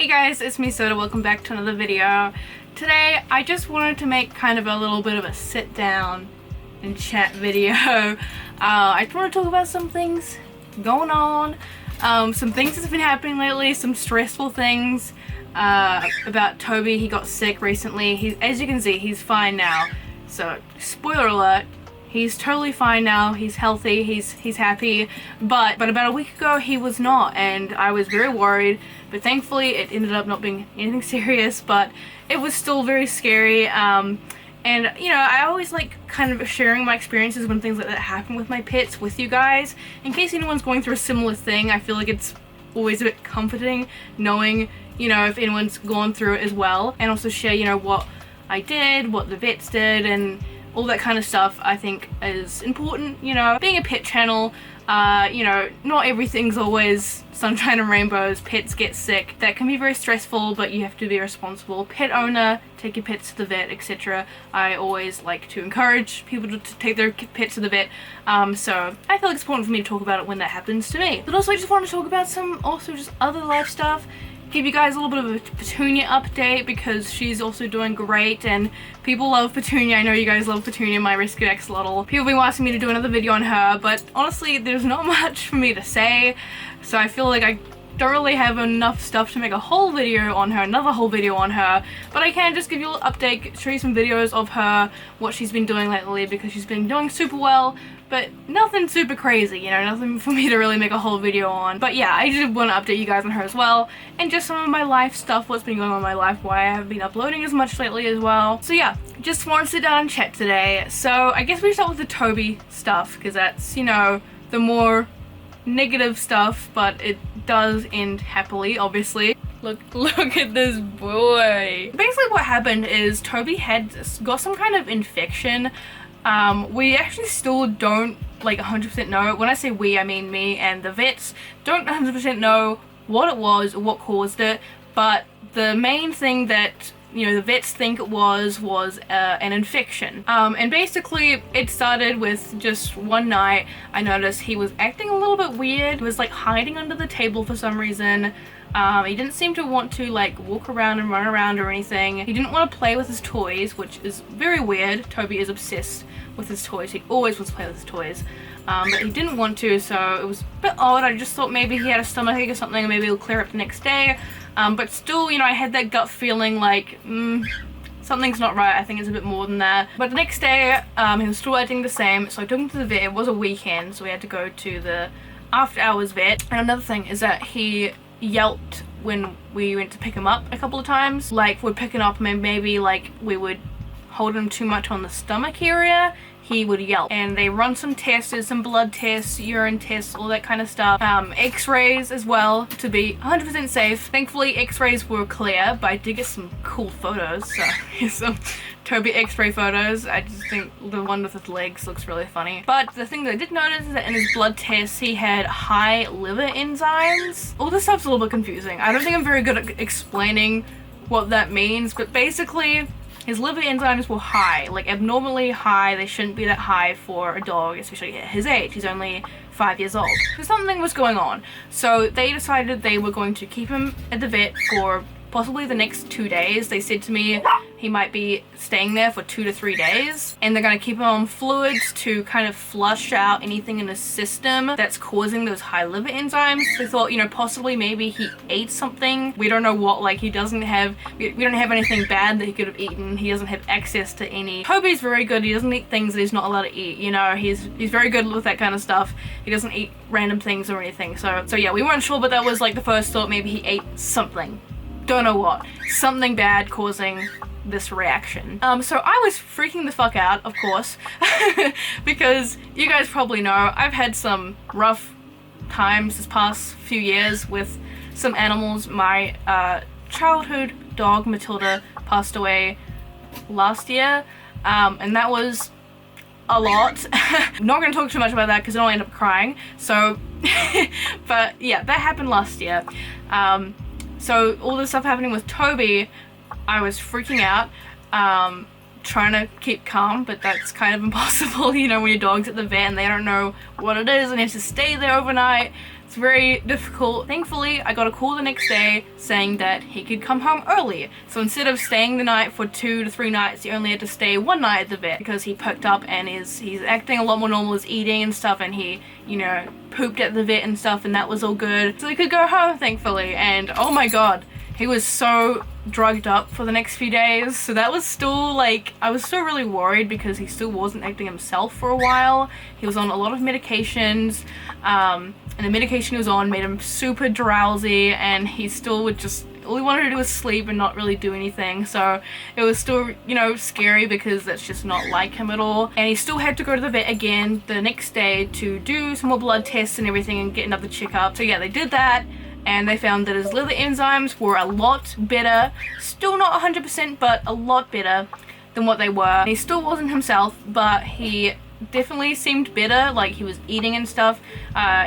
Hey guys, it's me Soda. Welcome back to another video. Today I just wanted to make kind of a little bit of a sit down and chat video. I just want to talk about some things going on, some things that's been happening lately, some stressful things about Toby. He got sick recently. As you can see, he's fine now. So spoiler alert, he's totally fine now. He's healthy, he's happy, but about a week ago he was not, and I was very worried, but thankfully it ended up not being anything serious, but it was still very scary. And you know, I always like kind of sharing my experiences when things like that happen with my pets with you guys, in case anyone's going through a similar thing. I feel like it's always a bit comforting knowing, you know, if anyone's gone through it as well, and also share, you know, what I did, what the vets did, and all that kind of stuff. I think is important. You know, being a pet channel, you know, not everything's always sunshine and rainbows. Pets get sick. That can be very stressful, but you have to be responsible. Pet owner, take your pets to the vet, etc. I always like to encourage people to take their pets to the vet. So I feel like it's important for me to talk about it when that happens to me. But also I just want to talk about some just other life stuff. Give you guys a little bit of a Petunia update because she's also doing great, and people love Petunia. I know you guys love Petunia, my rescued axolotl. People have been asking me to do another video on her, but honestly there's not much for me to say, so I feel like I don't really have enough stuff to make a whole video on her, another whole video on her, but I can just give you a little update, show you some videos of her, what she's been doing lately, because she's been doing super well, but nothing super crazy, you know, nothing for me to really make a whole video on. But yeah, I just want to update you guys on her as well, and just some of my life stuff, what's been going on in my life, why I haven't been uploading as much lately as well. So yeah, just want to sit down and chat today. So I guess we start with the Toby stuff, because that's, you know, the more negative stuff, but it does end happily, obviously. Look at this boy. Basically what happened is Toby had got some kind of infection. We actually still don't like 100% know. When I say we, I mean me and the vets don't 100% know what it was or what caused it, but the main thing that, you know, the vets think it was an infection. And basically it started with just one night. I noticed he was acting a little bit weird. He was like hiding under the table for some reason. He didn't seem to want to like walk around and run around or anything. He didn't want to play with his toys, which is very weird. Toby is obsessed with his toys. He always wants to play with his toys. But he didn't want to, so it was a bit odd. I just thought maybe he had a stomachache or something, and maybe it'll clear up the next day. But still, you know, I had that gut feeling like, something's not right. I think it's a bit more than that. But the next day, he was still acting the same, so I took him to the vet. It was a weekend, so we had to go to the after hours vet. And another thing is that he yelped when we went to pick him up a couple of times. Like, we'd pick him up and maybe like we would hold him too much on the stomach area, he would yelp. And they run some tests, some blood tests, urine tests, all that kind of stuff. X-rays as well to be 100% safe. Thankfully x-rays were clear, but I did get some cool photos, so here's some Toby x-ray photos. I just think the one with his legs looks really funny. But the thing that I did notice is that in his blood tests he had high liver enzymes. All this stuff's a little bit confusing. I don't think I'm very good at explaining what that means, but basically his liver enzymes were high, like abnormally high. They shouldn't be that high for a dog, especially at his age. He's only 5 years old. So something was going on. So they decided they were going to keep him at the vet for possibly the next 2 days. They said to me he might be staying there for 2 to 3 days, and they're going to keep him on fluids to kind of flush out anything in his system that's causing those high liver enzymes. They thought, you know, possibly maybe he ate something. We don't know what. Like, he doesn't have, we don't have anything bad that he could have eaten. He doesn't have access to any. Toby's very good. He doesn't eat things that he's not allowed to eat, you know. He's very good with that kind of stuff. He doesn't eat random things or anything. So yeah, we weren't sure, but that was like the first thought. Maybe he ate something. Don't know what. Something bad causing this reaction. So I was freaking the fuck out, of course, because you guys probably know I've had some rough times this past few years with some animals. My childhood dog Matilda passed away last year, and that was a lot. I'm not going to talk too much about that because I'll end up crying. So but yeah, that happened last year. So all this stuff happening with Toby, I was freaking out, trying to keep calm, but that's kind of impossible, you know, when your dog's at the vet and they don't know what it is and you have to stay there overnight. It's It's very difficult. Thankfully, I got a call the next day saying that he could come home early. So instead of staying the night for 2 to 3 nights, he only had to stay 1 night at the vet because he perked up and he's acting a lot more normal, is eating and stuff, and he, you know, pooped at the vet and stuff, and that was all good. So he could go home, thankfully, and oh my god, he was so drugged up for the next few days. So that was still like, I was still really worried because he still wasn't acting himself for a while. He was on a lot of medications, and the medication he was on made him super drowsy, and he still would just, all he wanted to do was sleep and not really do anything. So it was still, you know, scary because that's just not like him at all. And he still had to go to the vet again the next day to do some more blood tests and everything and get another checkup. So yeah, they did that, and they found that his liver enzymes were a lot better. Still not 100%, but a lot better than what they were. He still wasn't himself, but he definitely seemed better. Like, he was eating and stuff.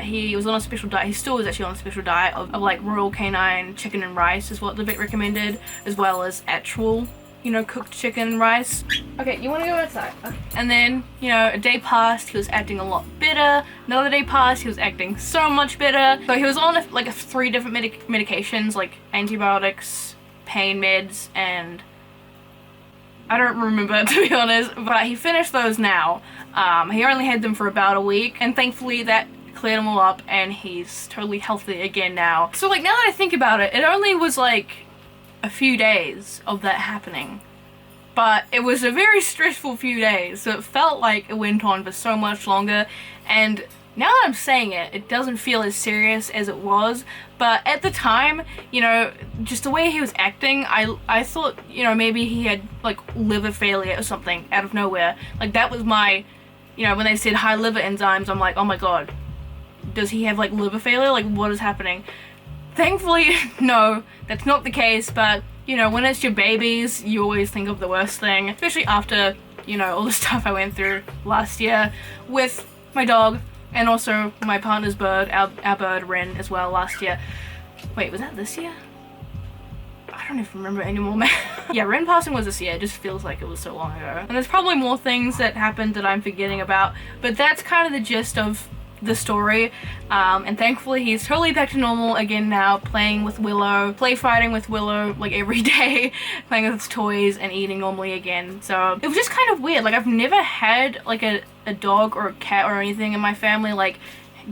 He was on a special diet. He still was actually on a special diet of like Royal Canine chicken and rice is what the vet recommended, as well as actual, you know, cooked chicken and rice. Okay, you want to go outside? Okay. And then, you know, a day passed, he was acting a lot better. Another day passed, he was acting so much better. So he was on like 3 different medications, like antibiotics, pain meds, and I don't remember, to be honest, but he finished those now. He only had them for about a week, and thankfully that cleared him all up, and he's totally healthy again now. So like, now that I think about it, it only was like a few days of that happening, but it was a very stressful few days, so it felt like it went on for so much longer. And now that I'm saying it, it doesn't feel as serious as it was, but at the time, you know, just the way he was acting, I thought, you know, maybe he had like liver failure or something out of nowhere. Like, that was my, you know, when they said high liver enzymes, I'm like, oh my god, does he have like liver failure? Like, what is happening? Thankfully, no, that's not the case, but, you know, when it's your babies, you always think of the worst thing, especially after, you know, all the stuff I went through last year with my dog, and also my partner's bird, our bird, Ren, as well, last year. Wait, was that this year? I don't even remember anymore, man. Yeah, Ren passing was this year, it just feels like it was so long ago. And there's probably more things that happened that I'm forgetting about, but that's kind of the gist of the story. And thankfully he's totally back to normal again now, playing with Willow, play fighting with Willow like every day, playing with his toys and eating normally again. So it was just kind of weird. Like, I've never had like a dog or a cat or anything in my family like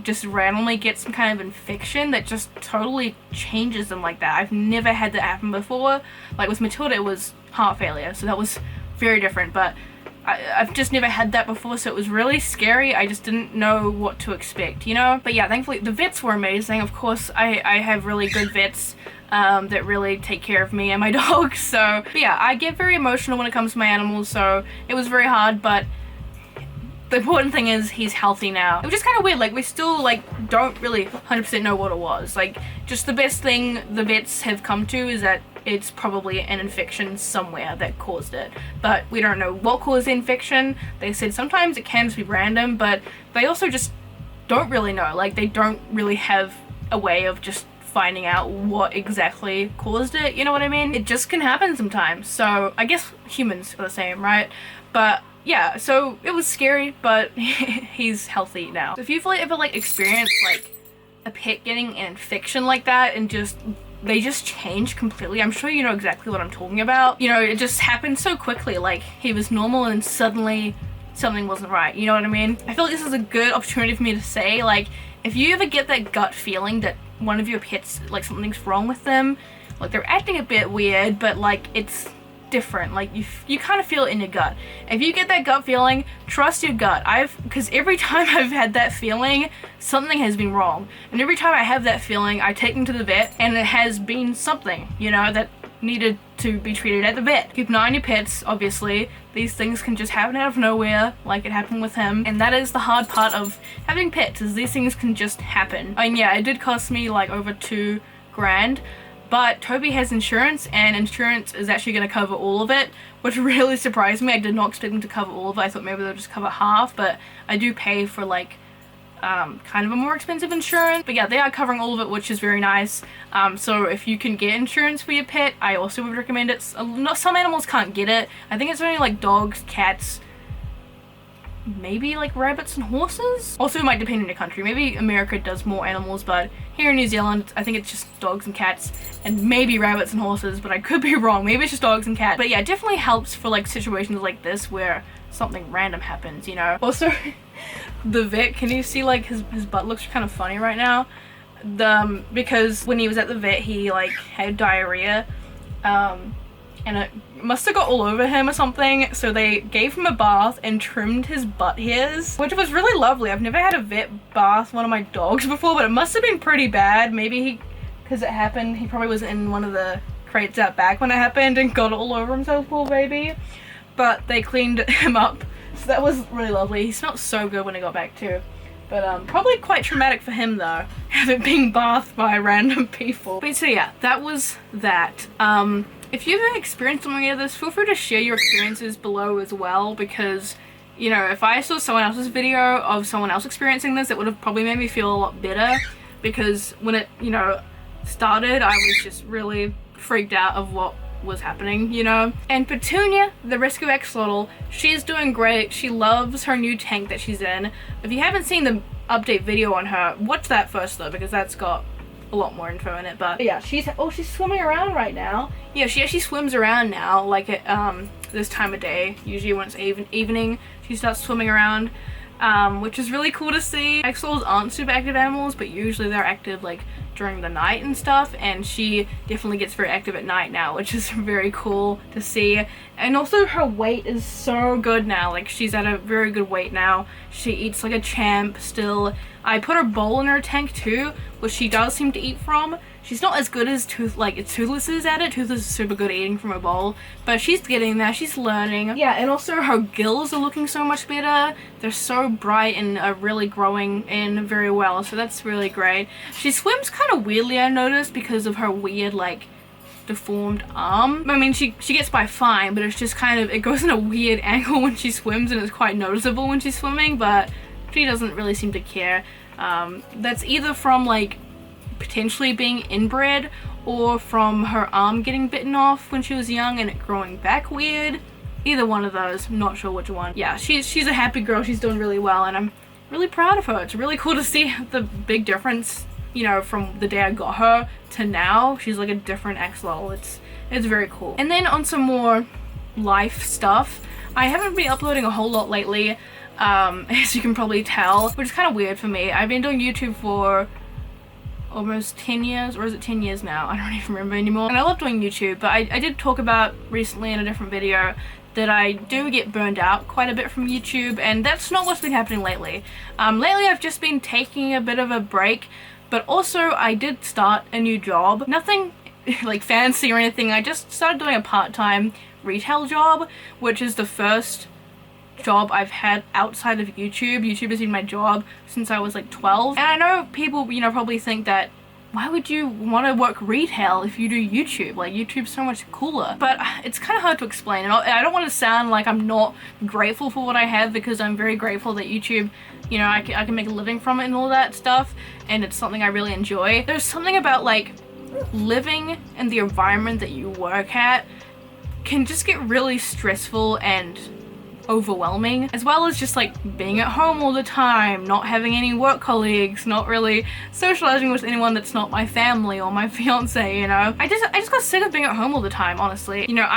just randomly get some kind of infection that just totally changes them like that. I've never had that happen before. Like with Matilda, it was heart failure, so that was very different, but I've just never had that before, so it was really scary. I just didn't know what to expect, you know? But yeah, thankfully the vets were amazing. Of course, I have really good vets that really take care of me and my dog. So but yeah, I get very emotional when it comes to my animals, so it was very hard, but the important thing is he's healthy now. It was just kind of weird, like we still like don't really 100% know what it was. Like, just the best thing the vets have come to is that it's probably an infection somewhere that caused it, but we don't know what caused the infection. They said sometimes it can just be random, but they also just don't really know. Like, they don't really have a way of just finding out what exactly caused it, you know what I mean? It just can happen sometimes. So I guess humans are the same, right? But yeah, so it was scary, but he's healthy now. So if you've like ever like experienced like a pet getting an infection like that and just they just change completely, I'm sure you know exactly what I'm talking about. You know, it just happened so quickly. Like, he was normal and suddenly something wasn't right, you know what I mean? I feel like this is a good opportunity for me to say, like, if you ever get that gut feeling that one of your pets, like, something's wrong with them, like they're acting a bit weird, but like it's different, like you kind of feel it in your gut. If you get that gut feeling, trust your gut. Because every time I've had that feeling, something has been wrong, and every time I have that feeling, I take them to the vet, and it has been something, you know, that needed to be treated at the vet. Keep an eye on your pets, obviously. These things can just happen out of nowhere, like it happened with him, and that is the hard part of having pets, is these things can just happen. I mean, yeah, it did cost me like over $2 grand, but Toby has insurance, and insurance is actually going to cover all of it, which really surprised me. I did not expect them to cover all of it. I thought maybe they'll just cover half, but I do pay for like kind of a more expensive insurance. But yeah, they are covering all of it, which is very nice. So if you can get insurance for your pet, I also would recommend it. Some animals can't get it. I think it's only like dogs, cats, maybe like rabbits and horses. Also, it might depend on your country. Maybe America does more animals, but here in New Zealand, I think it's just dogs and cats and maybe rabbits and horses, but I could be wrong. Maybe it's just dogs and cats. But yeah, it definitely helps for like situations like this where something random happens, you know? Also, the vet, can you see like his butt looks kind of funny right now? Because when he was at the vet, he like had diarrhea, and it must have got all over him or something, so they gave him a bath and trimmed his butt hairs, which was really lovely. I've never had a vet bath one of my dogs before, but it must have been pretty bad. Maybe because it happened, he probably was in one of the crates out back when it happened and got it all over himself, poor baby. But they cleaned him up, so that was really lovely. He smelled so good when he got back too. But probably quite traumatic for him though, having being bathed by random people. But so yeah, that was that. If you've ever experienced something like this, feel free to share your experiences below as well, because, you know, if I saw someone else's video of someone else experiencing this, it would have probably made me feel a lot better, because when it, you know, started, I was just really freaked out of what was happening, you know. And Petunia, the rescue axolotl, she's doing great. She loves her new tank that she's in. If you haven't seen the update video on her, watch that first though, because that's got a lot more info in it. But yeah, she's swimming around right now. Yeah, she actually swims around now, like at this time of day. Usually when it's evening, she starts swimming around, which is really cool to see. Axolotls aren't super active animals, but usually they're active like during the night and stuff, and she definitely gets very active at night now, which is very cool to see. And also her weight is so good now. Like, she's at a very good weight now. She eats like a champ still. I put her bowl in her tank too, which she does seem to eat from. She's not as good as Toothless is at it. Toothless is super good at eating from a bowl, but she's getting there. She's learning. Yeah, and also her gills are looking so much better. They're so bright and are really growing in very well, so that's really great. She swims kind of weirdly, I noticed, because of her weird, like, deformed arm. I mean, she gets by fine, but it's just kind of, it goes in a weird angle when she swims, and it's quite noticeable when she's swimming, but she doesn't really seem to care. That's either from, like, potentially being inbred, or from her arm getting bitten off when she was young and it growing back weird. Either one of those, not sure which one. Yeah, she's a happy girl. She's doing really well, and I'm really proud of her. It's really cool to see the big difference, you know, from the day I got her to now. She's like a different axolotl. It's very cool. And then on some more life stuff, I haven't been uploading a whole lot lately, as you can probably tell, which is kind of weird for me. I've been doing YouTube for almost 10 years, or is it 10 years now? I don't even remember anymore. And I love doing YouTube, but I did talk about recently in a different video that I do get burned out quite a bit from YouTube, and that's not what's been happening lately. Lately I've just been taking a bit of a break, but also I did start a new job. Nothing like fancy or anything. I just started doing a part-time retail job, which is the first job I've had outside of YouTube. YouTube has been my job since I was like 12. And I know people, you know, probably think that, why would you want to work retail if you do YouTube? Like, YouTube's so much cooler. But it's kind of hard to explain, and I don't want to sound like I'm not grateful for what I have, because I'm very grateful that YouTube, you know, I can make a living from it and all that stuff, and it's something I really enjoy. There's something about like living in the environment that you work at can just get really stressful and overwhelming, as well as just like being at home all the time, not having any work colleagues, not really socializing with anyone that's not my family or my fiance, you know. I just got sick of being at home all the time, honestly. You know,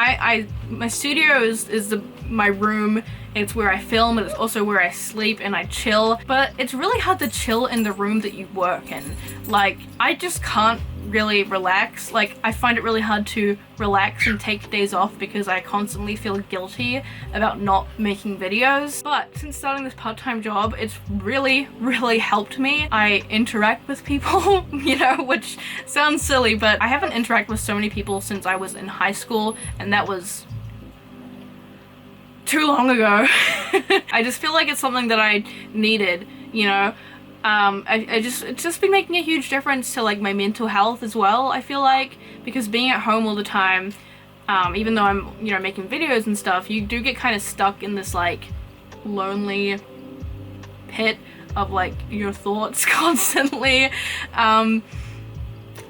my studio is my room. It's where I film, and it's also where I sleep and I chill, but it's really hard to chill in the room that you work in. Like, I just can't really relax. Like, I find it really hard to relax and take days off because I constantly feel guilty about not making videos. But since starting this part-time job, it's really helped me. I interact with people, you know, which sounds silly, but I haven't interacted with so many people since I was in high school, and that was too long ago. I just feel like it's something that I needed, you know. It's just been making a huge difference to like my mental health as well, I feel like, because being at home all the time, even though I'm, you know, making videos and stuff, you do get kind of stuck in this like lonely pit of like your thoughts constantly. I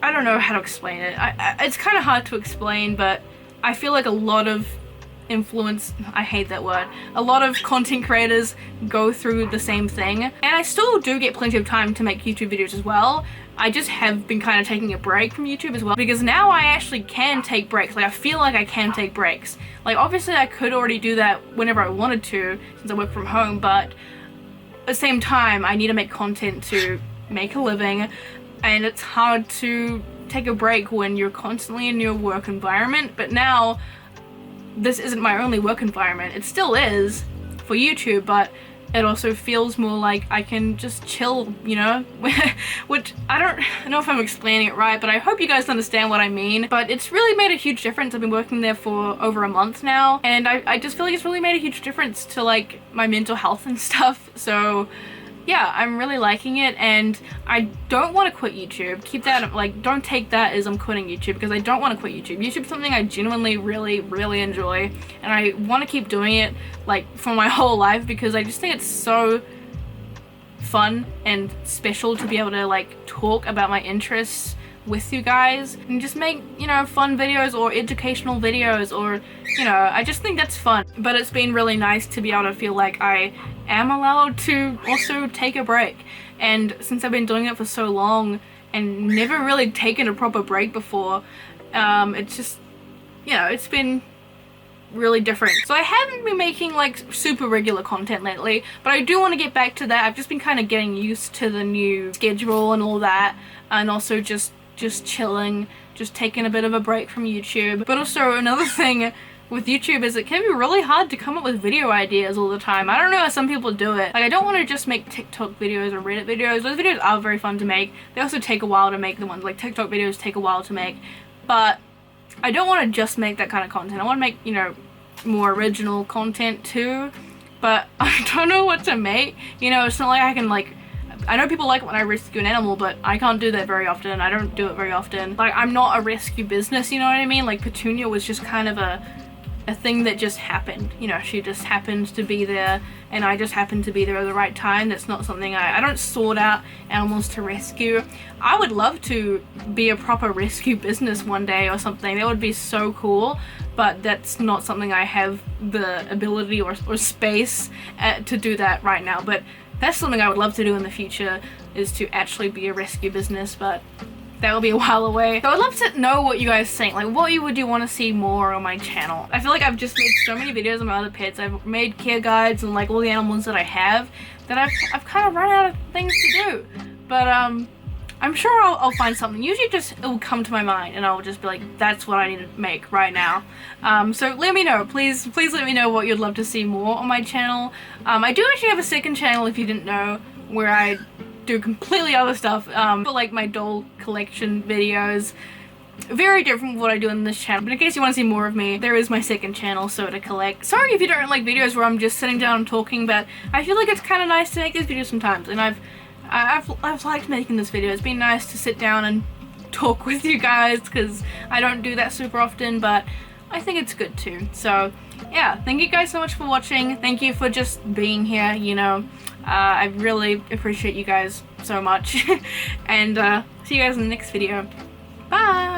don't know how to explain it. It's kind of hard to explain, but I feel like a lot of influence, I hate that word, a lot of content creators go through the same thing, and I still do get plenty of time to make YouTube videos as well. I just have been kind of taking a break from YouTube as well, because now I actually can take breaks. Like, I feel like I can take breaks. Like, obviously I could already do that whenever I wanted to since I work from home, but at the same time I need to make content to make a living, and it's hard to take a break when you're constantly in your work environment. But now this isn't my only work environment. It still is for YouTube, but it also feels more like I can just chill, you know? Which I don't know if I'm explaining it right, but I hope you guys understand what I mean. But it's really made a huge difference. I've been working there for over a month now, and I just feel like it's really made a huge difference to like my mental health and stuff. So yeah, I'm really liking it, and I don't want to quit YouTube. Keep that, like, don't take that as I'm quitting YouTube, because I don't want to quit YouTube. YouTube's something I genuinely really enjoy, and I want to keep doing it like for my whole life, because I just think it's so fun and special to be able to like talk about my interests with you guys and just make, you know, fun videos or educational videos, or, you know, I just think that's fun. But it's been really nice to be able to feel like I am allowed to also take a break, and since I've been doing it for so long and never really taken a proper break before, it's just, you know, it's been really different. So I haven't been making like super regular content lately, but I do want to get back to that. I've just been kind of getting used to the new schedule and all that, and also just chilling, just taking a bit of a break from YouTube. But also another thing with YouTube is it can be really hard to come up with video ideas all the time. I don't know how some people do it. Like, I don't want to just make TikTok videos or Reddit videos. Those videos are very fun to make. They also take a while to make. The ones like TikTok videos take a while to make, but I don't want to just make that kind of content. I want to make, you know, more original content too, but I don't know what to make. You know, it's not like I can like, I know people like it when I rescue an animal, but I can't do that very often. I don't do it very often. Like, I'm not a rescue business, you know what I mean? Like, Petunia was just kind of a thing that just happened. You know, she just happened to be there, and I just happened to be there at the right time. That's not something I don't sort out animals to rescue. I would love to be a proper rescue business one day or something. That would be so cool, but that's not something I have the ability or space to do that right now. But that's something I would love to do in the future, is to actually be a rescue business, but that will be a while away. So I'd love to know what you guys think. Like, what would you want to see more on my channel? I feel like I've just made so many videos on my other pets. I've made care guides and like all the animals that I have, that I've kind of run out of things to do. But I'm sure I'll find something. Usually just it will come to my mind and I'll just be like, that's what I need to make right now. So let me know. Please let me know what you'd love to see more on my channel. I do actually have a second channel, if you didn't know, where I do completely other stuff, for like my doll collection videos. Very different from what I do in this channel, but in case you want to see more of me, there is my second channel, So to Collect. Sorry if you don't like videos where I'm just sitting down and talking, but I feel like it's kind of nice to make these videos sometimes, and I've liked making this video. It's been nice to sit down and talk with you guys, because I don't do that super often, but I think it's good too. So yeah, thank you guys so much for watching. Thank you for just being here, you know. I really appreciate you guys so much. And see you guys in the next video. Bye!